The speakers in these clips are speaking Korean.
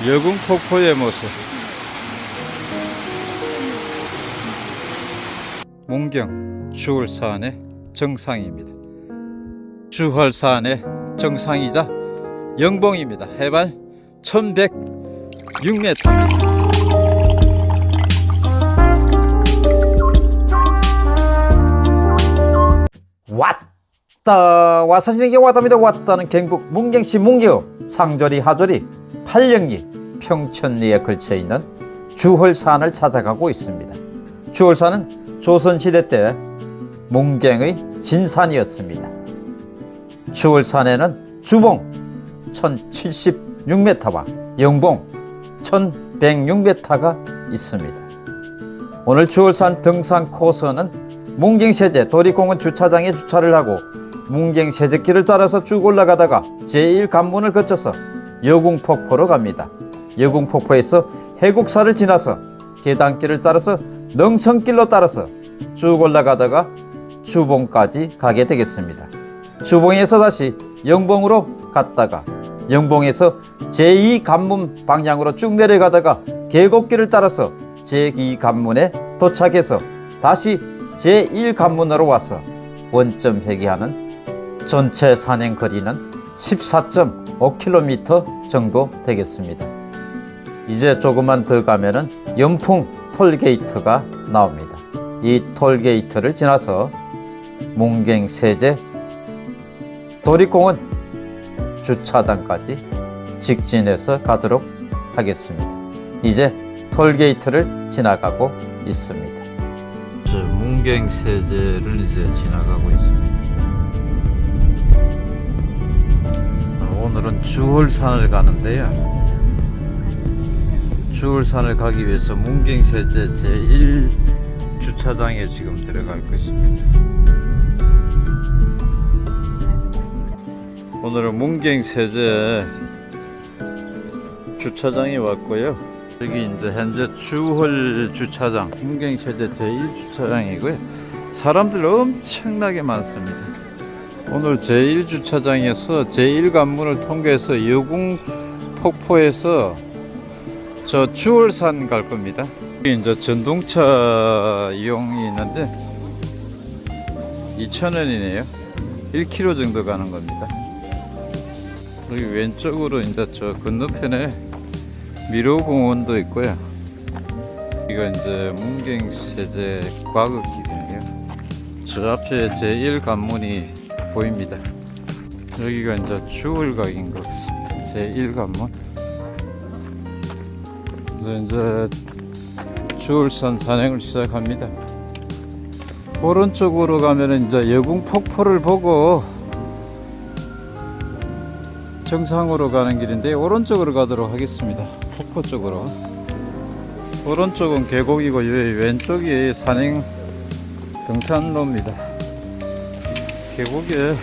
여궁폭포의 모습. 문경 주월산의 정상입니다. 주월산의 정상이자 영봉입니다. 해발 1106m. 와사진에게 왔답니다. 왔다는 경북 문경시 문경 상조리 하조리 팔령리 평천리에 걸쳐있는 주월산을 찾아가고 있습니다. 주월산은 조선시대 때 문경의 진산이었습니다. 주월산에는 주봉 1076m와 영봉 1106m가 있습니다. 오늘 주월산 등산 코스는 문경세제 도리공원 주차장에 주차를 하고 문경세제길을 따라서 쭉 올라가다가 제1관문을 거쳐서 여궁폭포로 갑니다. 여궁폭포에서 해곡사를 지나서 계단길을 따라서 능선길로 따라서 쭉 올라가다가 주봉까지 가게 되겠습니다. 주봉에서 다시 영봉으로 갔다가 영봉에서 제2관문 방향으로 쭉 내려가다가 계곡길을 따라서 제2관문에 도착해서 다시 제1관문으로 와서 원점 회귀하는 전체 산행 거리는 14.5km 정도 되겠습니다. 이제 조금만 더 가면은 연풍 톨게이트가 나옵니다. 이 톨게이트를 지나서 문경세제 도리공원 주차장까지 직진해서 가도록 하겠습니다. 이제 톨게이트를 지나가고 있습니다. 문경세제를 이제 지나가고 있습니다. 오늘은 주월산을 가는데요. 주월산을 가기 위해서 문경세제 제1주차장에 지금 들어갈 것입니다. 오늘은 문경세제 주차장에 왔고요. 여기 이제 현재 주월 주차장, 문경세제 제1주차장이고요. 사람들 엄청나게 많습니다. 오늘 제1주차장에서 제1관문을 통과해서 여궁폭포에서 저 주월산 갈 겁니다. 여기 이제 전동차 이용이 있는데 2,000원이네요. 1km 정도 가는 겁니다. 여기 왼쪽으로 이제 저 건너편에 미로공원도 있고요. 이거 이제 문경세제 과거길이에요. 저 앞에 제1관문이 보입니다. 여기가 이제 주월각인 것 같습니다. 제1관문. 이제 주월산 산행을 시작합니다. 오른쪽으로 가면 이제 여궁폭포를 보고 정상으로 가는 길인데 오른쪽으로 가도록 하겠습니다. 폭포 쪽으로. 오른쪽은 계곡이고 왼쪽이 산행 등산로입니다. 계곡에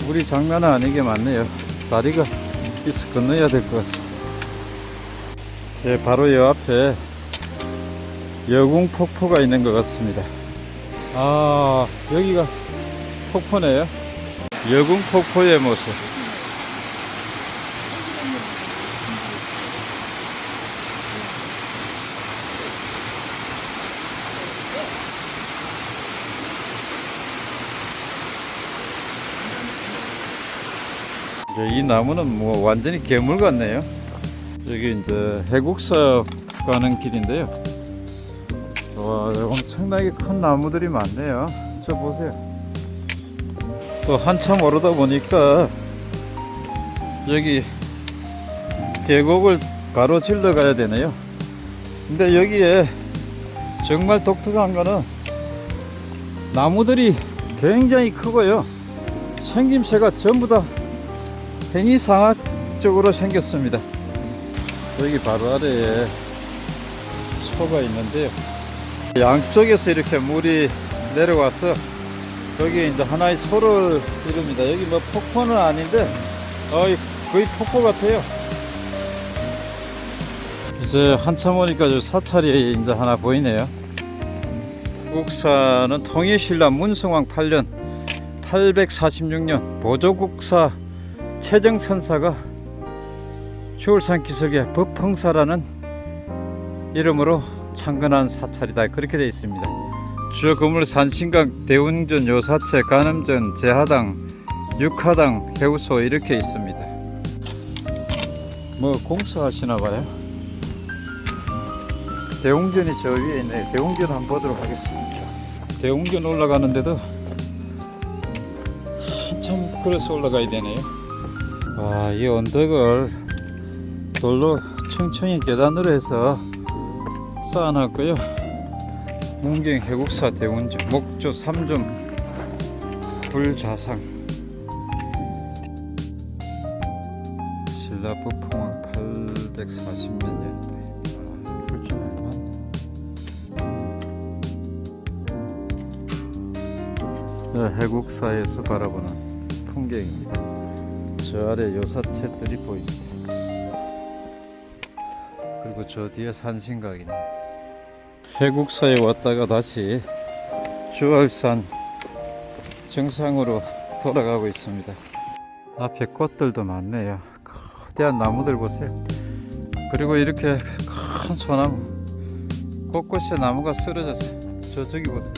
물이 장난 아니게 많네요. 다리가 있어 건너야 될 것 같습니다. 예, 바로 이 앞에 여궁폭포가 있는 것 같습니다. 아, 여기가 폭포네요. 여궁폭포의 모습. 이 나무는 뭐 완전히 괴물 같네요. 여기 이제 해곡사 가는 길인데요. 와, 엄청나게 큰 나무들이 많네요. 저 보세요. 또 한참 오르다 보니까 여기 계곡을 가로질러 가야 되네요. 근데 여기에 정말 독특한 거는 나무들이 굉장히 크고요. 생김새가 전부 다 행이상학적으로 생겼습니다. 여기 바로 아래에 소가 있는데요. 양쪽에서 이렇게 물이 내려와서 여기 이제 하나의 소를 이룹니다. 여기 뭐 폭포는 아닌데 거의 폭포 같아요. 이제 한참 오니까 저 사찰이 이제 하나 보이네요. 국사는 통일신라 문성왕 8년 846년 보조국사 최정선사가 주월산 기슭의 법흥사라는 이름으로 창건한 사찰이다, 그렇게 되어 있습니다. 주요 건물 산신각, 대웅전, 요사채, 간음전, 제하당, 육하당, 해우소 이렇게 있습니다. 뭐 공사하시나 봐요. 대웅전이 저 위에 있네요. 대웅전 한번 보도록 하겠습니다. 대웅전 올라가는데도 한참 걸어서 올라가야 되네요. 와, 이 언덕을 돌로 층층이 계단으로 해서 쌓아놨고요. 문경 해국사 대웅전, 목조 3점 불자상, 신라 부풍왕 840몇 년대. 해국사에서 바라보는 풍경입니다. 저 아래 요사채들이 보입니다. 그리고 저 뒤에 산신각이네. 해국사에 왔다가 다시 주월산 정상으로 돌아가고 있습니다. 앞에 꽃들도 많네요. 거대한 나무들 보세요. 그리고 이렇게 큰 소나무, 곳곳에 나무가 쓰러졌어요. 저기 보세요.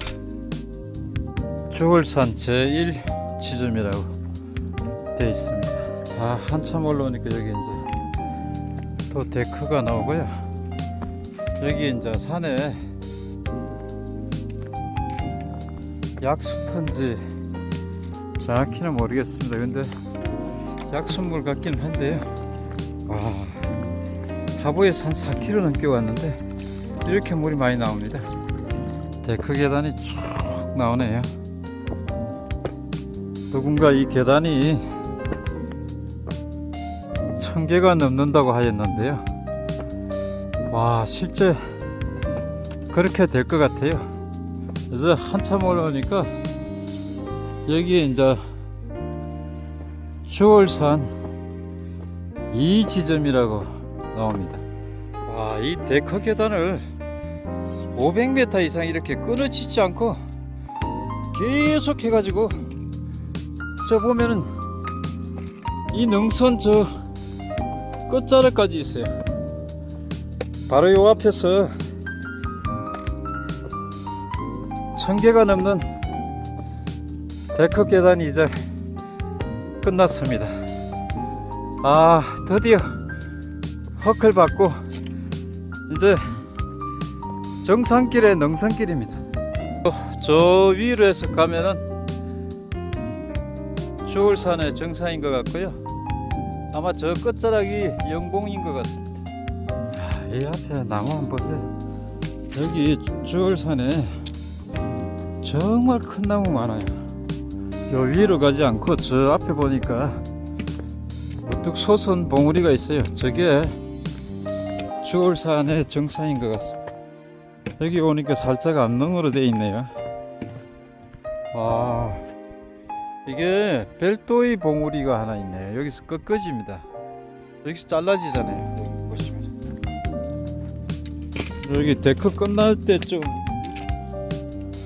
주월산 제1 지점이라고 되어 있습니다. 한참 올라오니까 여기 이제 또 데크가 나오고요. 여기 이제 산에 약수터인지 정확히는 모르겠습니다. 근데 약수물 같긴 한데요. 하부에서 한 4km 넘게 왔는데 이렇게 물이 많이 나옵니다. 데크 계단이 쭉 나오네요. 누군가 이 계단이 1000개가 넘는다고 하였는데요. 와, 실제 그렇게 될 것 같아요. 그래서 한참 올라오니까 여기 이제 주월산 2지점이라고 나옵니다. 와, 이 데크 계단을 500m 이상 이렇게 끊어지지 않고 계속 해가지고 저 보면은 이 능선 저 끝자락까지 있어요. 바로 요 앞에서 1000개가 넘는 데크 계단이 이제 끝났습니다. 드디어 헛을 받고 이제 정상길의 능선길입니다. 저 위로 해서 가면은 주월산의 정상인 것 같고요. 아마 저 끝자락이 영봉인 것 같습니다. 이 앞에 나무 한번 보세요. 여기 주월산에 정말 큰 나무 많아요. 요 위로 가지 않고 저 앞에 보니까 우뚝 솟은 봉우리가 있어요. 저게 주월산의 정상인 것 같습니다. 여기 오니까 살짝 암릉으로 되어 있네요. 이게 별도의 봉우리가 하나 있네요. 여기서 꺾어집니다. 여기서 잘라지잖아요. 여기 보시면 여기 데크 끝날 때쯤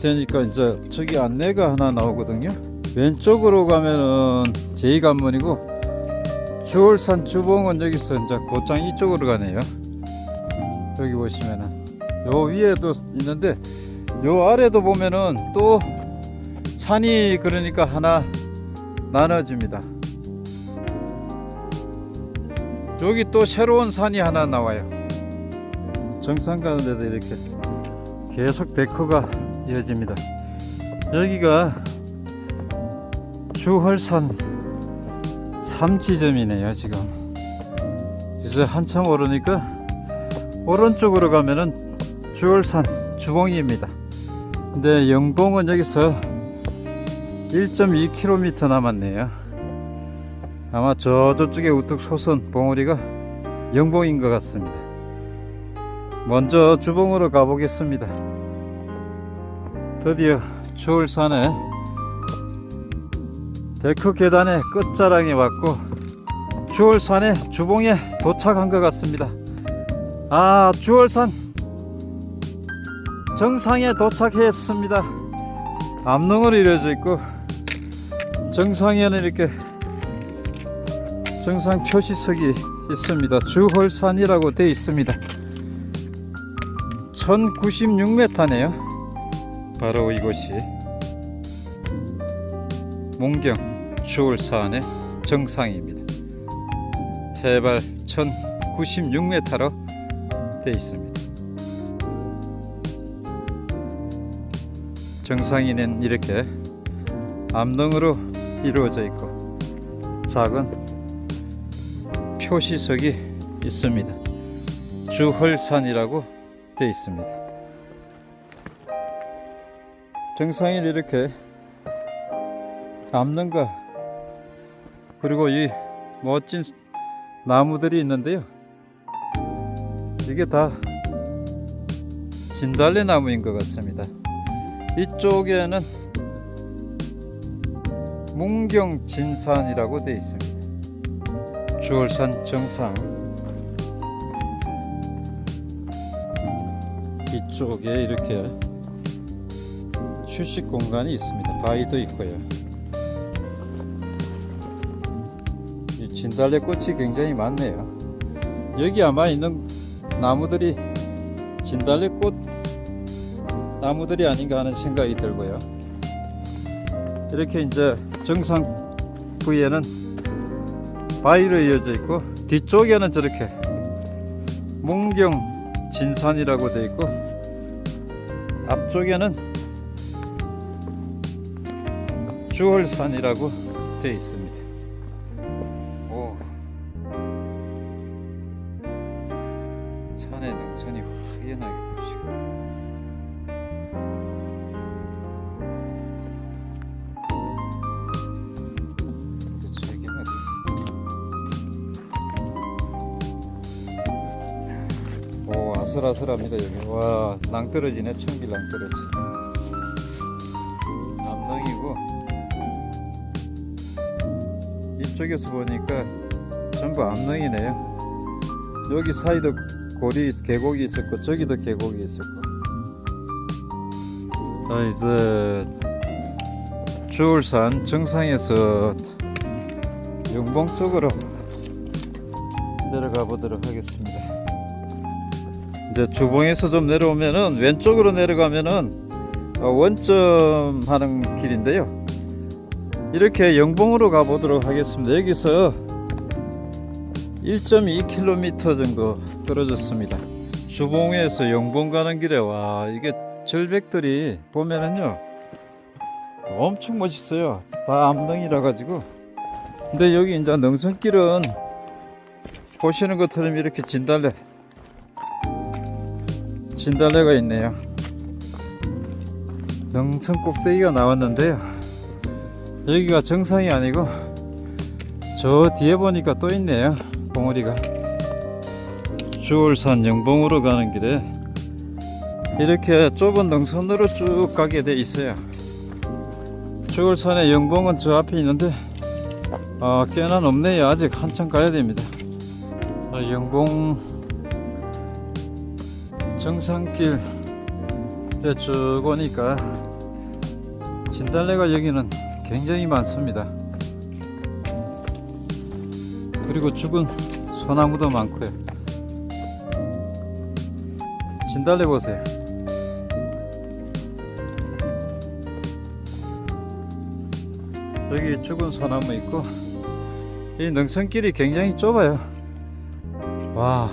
되니까 이제 저기 안내가 하나 나오거든요. 왼쪽으로 가면은 제2관문이고 주월산 주봉은 여기서 이제 곧장 이쪽으로 가네요. 여기 보시면은 요 위에도 있는데 요 아래도 보면은 또 산이 그러니까 하나 나눠집니다. 여기 또 새로운 산이 하나 나와요. 정상 가는 데도 이렇게 계속 데크가 이어집니다. 여기가 주월산 3지점이네요 지금. 이제 한참 오르니까 오른쪽으로 가면은 주월산 주봉입니다. 근데 영봉은 여기서 1.2km 남았네요. 아마 저쪽에 우뚝 솟은 봉우리가 영봉인 것 같습니다. 먼저 주봉으로 가보겠습니다. 드디어 주월산에 데크 계단의 끝자락에 왔고 주월산의 주봉에 도착한 것 같습니다. 주월산 정상에 도착했습니다. 암릉으로 이루어져 있고 정상에는 이렇게 정상 표시석이 있습니다. 주홀산이라고 되어 있습니다. 1096m네요. 바로 이곳이 문경 주홀산의 정상입니다. 해발 1096m로 되어 있습니다. 정상에는 이렇게 암릉으로 이루어져 있고 작은 표시석이 있습니다. 주홀산이라고 되어 있습니다. 정상에 이렇게 암릉과 그리고 이 멋진 나무들이 있는데요. 이게 다 진달래 나무인 것 같습니다. 이쪽에는 문경 진산이라고 되어 있습니다. 주홀산 정상 이쪽에 이렇게 휴식 공간이 있습니다. 바위도 있고요. 이 진달래 꽃이 굉장히 많네요. 여기 아마 있는 나무들이 진달래 꽃 나무들이 아닌가 하는 생각이 들고요. 이렇게 이제 정상 부위에는 바위로 이어져 있고 뒤쪽에는 저렇게 문경 진산이라고 되어 있고 앞쪽에는 주홀산이라고 되어 있습니다. 오, 산의 능선이 확연하게 보이시고 오, 아슬아슬합니다. 여기 와, 낭떠러지네. 청길 낭떠러지. 남릉이고 이쪽에서 보니까 전부 암릉이네요. 여기 사이도 고리 계곡이 있었고 저기도 계곡이 있었고. 자, 이제 주홀산 정상에서 영봉 쪽으로 내려가 보도록 하겠습니다. 이제 주봉에서 좀 내려오면은 왼쪽으로 내려가면은 원점 하는 길인데요. 이렇게 영봉으로 가보도록 하겠습니다. 여기서 1.2km 정도 떨어졌습니다. 주봉에서 영봉 가는 길에 와, 이게 절벽들이 보면은요 엄청 멋있어요. 다 암릉이라 가지고. 근데 여기 이제 능선길은 보시는 것처럼 이렇게 진달래가 있네요. 능선 꼭대기가 나왔는데요. 여기가 정상이 아니고 저 뒤에 보니까 또 있네요. 봉우리가. 주홀산 영봉으로 가는 길에 이렇게 좁은 능선으로 쭉 가게 돼 있어요. 주홀산의 영봉은 저 앞에 있는데 꽤나 높네요. 아직 한참 가야 됩니다. 영봉 정상길 쭉 오니까 진달래가 여기는 굉장히 많습니다. 그리고 죽은 소나무도 많고요. 진달래 보세요. 여기 죽은 소나무 있고 이 능선길이 굉장히 좁아요. 와,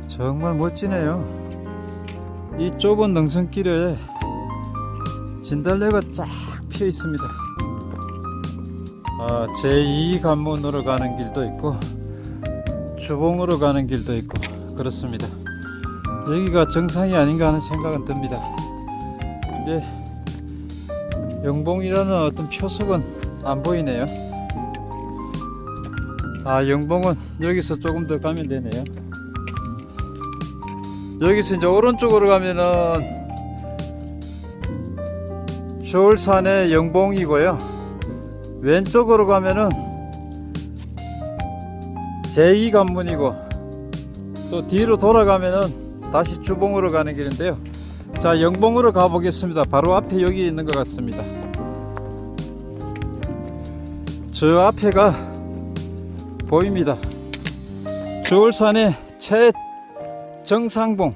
정말 멋지네요. 이 좁은 능선길에 진달래가 쫙 피어 있습니다. 제2관문으로 가는 길도 있고 주봉으로 가는 길도 있고 그렇습니다. 여기가 정상이 아닌가 하는 생각은 듭니다. 근데 영봉이라는 어떤 표석은 안 보이네요. 영봉은 여기서 조금 더 가면 되네요. 여기서 이제 오른쪽으로 가면은 주홀산의 영봉이고요. 왼쪽으로 가면은 제2관문이고 또 뒤로 돌아가면은 다시 주봉으로 가는 길인데요. 자, 영봉으로 가보겠습니다. 바로 앞에 여기 있는 것 같습니다. 저 앞에가 보입니다. 주월산의 최정상봉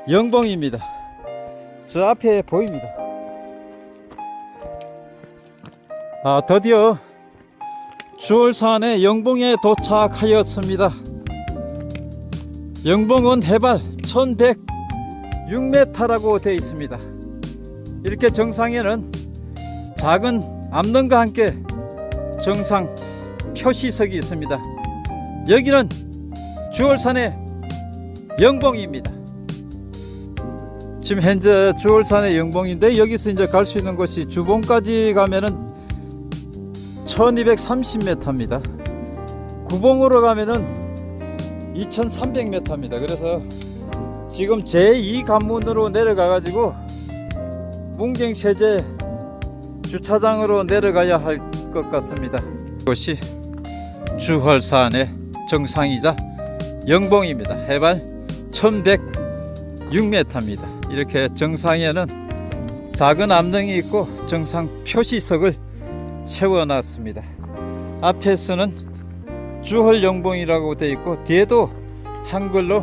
영봉입니다. 저 앞에 보입니다. 드디어 주월산의 영봉에 도착하였습니다. 영봉은 해발 1106m라고 되어 있습니다. 이렇게 정상에는 작은 암릉과 함께 정상 표시석이 있습니다. 여기는 주월산의 영봉입니다. 지금 현재 주월산의 영봉인데, 여기서 이제 갈 수 있는 곳이 주봉까지 가면은 1230m입니다. 구봉으로 가면은 2300m입니다. 그래서 지금 제2관문으로 내려가 가지고 문경세제 주차장으로 내려가야 할 것 같습니다. 이것이 주월산의 정상이자 영봉입니다. 해발 1106m입니다. 이렇게 정상에는 작은 암릉이 있고 정상 표시석을 세워놨습니다. 앞에서는 주월영봉이라고 되어 있고 뒤에도 한글로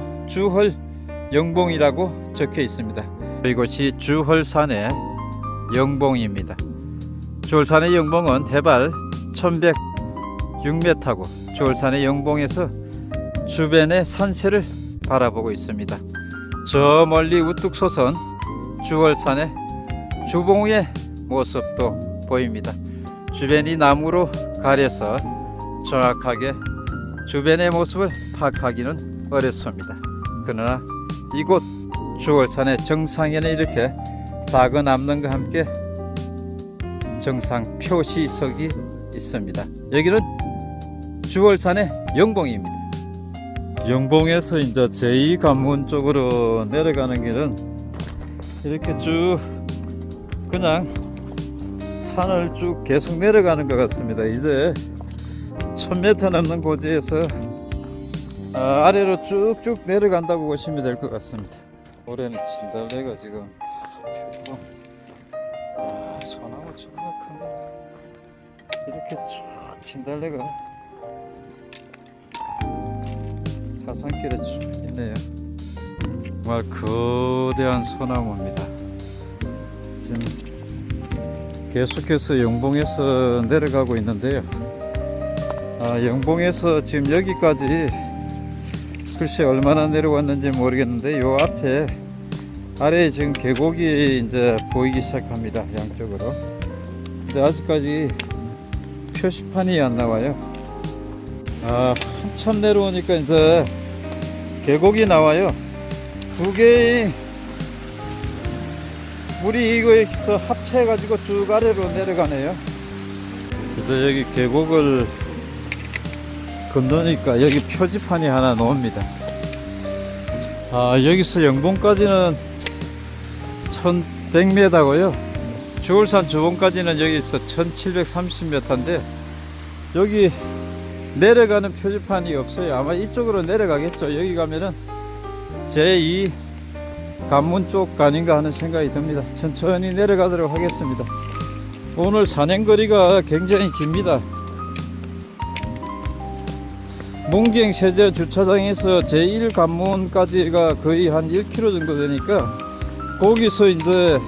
주월영봉이라고 적혀 있습니다. 이곳이 주월산의 영봉입니다. 주월산의 영봉은 해발 1106m고 주월산의 영봉에서 주변의 산세를 바라보고 있습니다. 저 멀리 우뚝 솟은 주월산의 주봉의 모습도 보입니다. 주변이 나무로 가려서 정확하게 주변의 모습을 파악하기는 어렵습니다. 그러나 이곳 주월산의 정상에는 이렇게 작은 암릉과 함께 정상 표시석이 있습니다. 여기는 주월산의 영봉입니다. 영봉에서 이제 제2관문 쪽으로 내려가는 길은 이렇게 쭉 그냥 산을 쭉 계속 내려가는 것 같습니다. 이제 1000m 넘는 고지에서 아래로 쭉쭉 내려간다고 보시면 될 것 같습니다. 올해는 진달래가 지금 펴고 소나무 정말 큽니다. 이렇게 쭉 진달래가 가산길에 쭉 있네요. 정말 거대한 소나무입니다. 지금 계속해서 영봉에서 내려가고 있는데요. 영봉에서 지금 여기까지 글쎄 얼마나 내려왔는지 모르겠는데, 요 앞에 아래에 지금 계곡이 이제 보이기 시작합니다. 양쪽으로. 근데 아직까지 표시판이 안 나와요. 한참 내려오니까 이제 계곡이 나와요. 두 개의 물이 이거에서 합체해가지고 쭉 아래로 내려가네요. 그래서 여기 계곡을 건너니까 여기 표지판이 하나 나옵니다. 여기서 영봉까지는 1100m고요. 주월산 주봉까지는 여기서 1730m인데 여기 내려가는 표지판이 없어요. 아마 이쪽으로 내려가겠죠. 여기 가면은 제2 관문 쪽 아닌가 하는 생각이 듭니다. 천천히 내려가도록 하겠습니다. 오늘 산행거리가 굉장히 깁니다. 문경세제 주차장에서 제1 관문까지가 거의 한 1km 정도 되니까 거기서 이제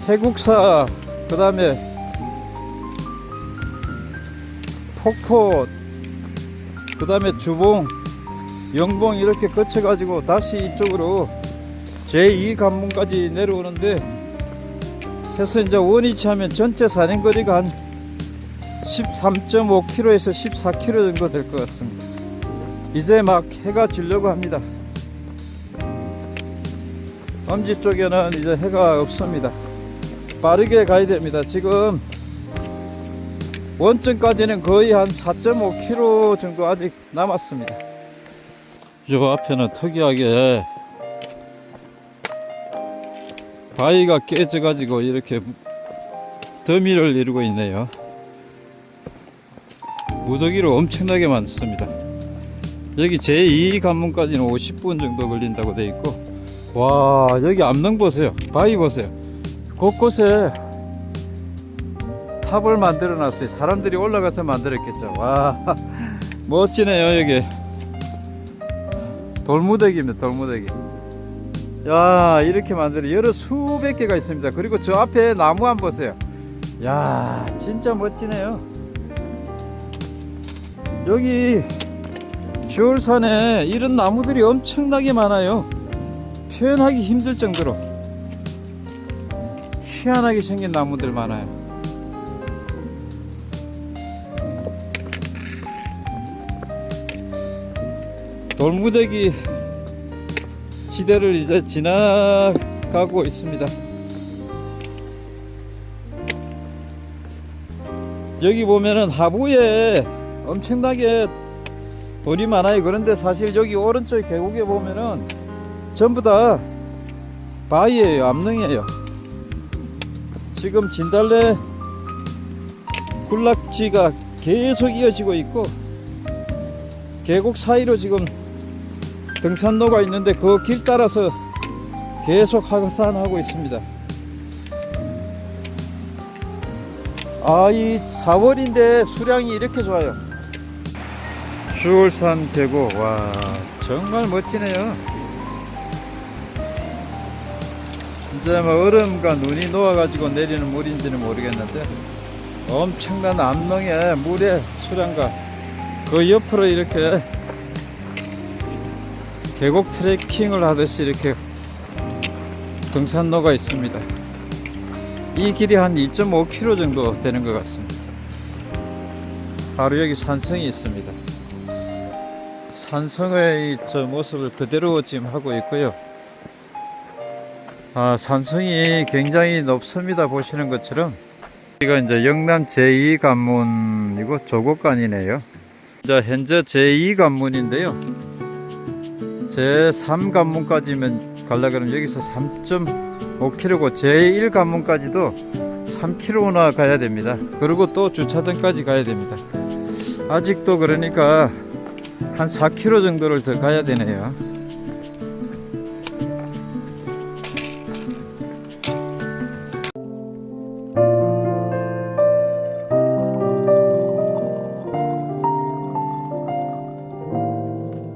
해국사, 그 다음에 폭포, 그 다음에 주봉, 영봉 이렇게 거쳐가지고 다시 이쪽으로 제2 관문까지 내려오는데, 해서 이제 원위치 하면 전체 산행거리가 한 13.5km에서 14km 정도 될 것 같습니다. 이제 막 해가 지려고 합니다. 엄지 쪽에는 이제 해가 없습니다. 빠르게 가야 됩니다. 지금 원점까지는 거의 한 4.5km 정도 아직 남았습니다. 요 앞에는 특이하게 바위가 깨져 가지고 이렇게 더미를 이루고 있네요. 무더기로 엄청나게 많습니다. 여기 제2 관문까지는 50분 정도 걸린다고 되어 있고, 와, 여기 암릉 보세요. 바위 보세요. 곳곳에 탑을 만들어 놨어요. 사람들이 올라가서 만들었겠죠. 와, 멋지네요. 여기 돌무더기입니다. 돌무더기. 야, 이렇게 만들어 여러 수백 개가 있습니다. 그리고 저 앞에 나무 한번 보세요. 야, 진짜 멋지네요. 여기 주얼산에 이런 나무들이 엄청나게 많아요. 표현하기 힘들 정도로 희한하게 생긴 나무들 많아요. 돌무더기 지대를 이제 지나가고 있습니다. 여기 보면은 하부에 엄청나게 돌이 많아요. 그런데 사실 여기 오른쪽 계곡에 보면은 전부 다 바위예요. 암릉이에요. 지금 진달래 군락지가 계속 이어지고 있고 계곡 사이로 지금 등산로가 있는데 그 길 따라서 계속 하산하고 있습니다. 아, 이 4월인데 수량이 이렇게 좋아요. 주얼산 계곡, 와, 정말 멋지네요. 이제 뭐 얼음과 눈이 녹아가지고 내리는 물인지는 모르겠는데 엄청난 암릉의 물의 수량과 그 옆으로 이렇게 계곡 트레킹을 하듯이 이렇게 등산로가 있습니다. 이 길이 한 2.5km 정도 되는 것 같습니다. 바로 여기 산성이 있습니다. 산성의 저 모습을 그대로 지금 하고 있고요. 아, 산성이 굉장히 높습니다. 보시는 것처럼 여기가 이제 영남 제2관문이고 조곡관이네요. 자, 현재 제2관문인데요. 제3관문까지면 가려 그러면 여기서 3.5km고 제1관문까지도 3km나 가야 됩니다. 그리고 또 주차장까지 가야 됩니다. 아직도 그러니까 한 4km 정도를 더 가야 되네요.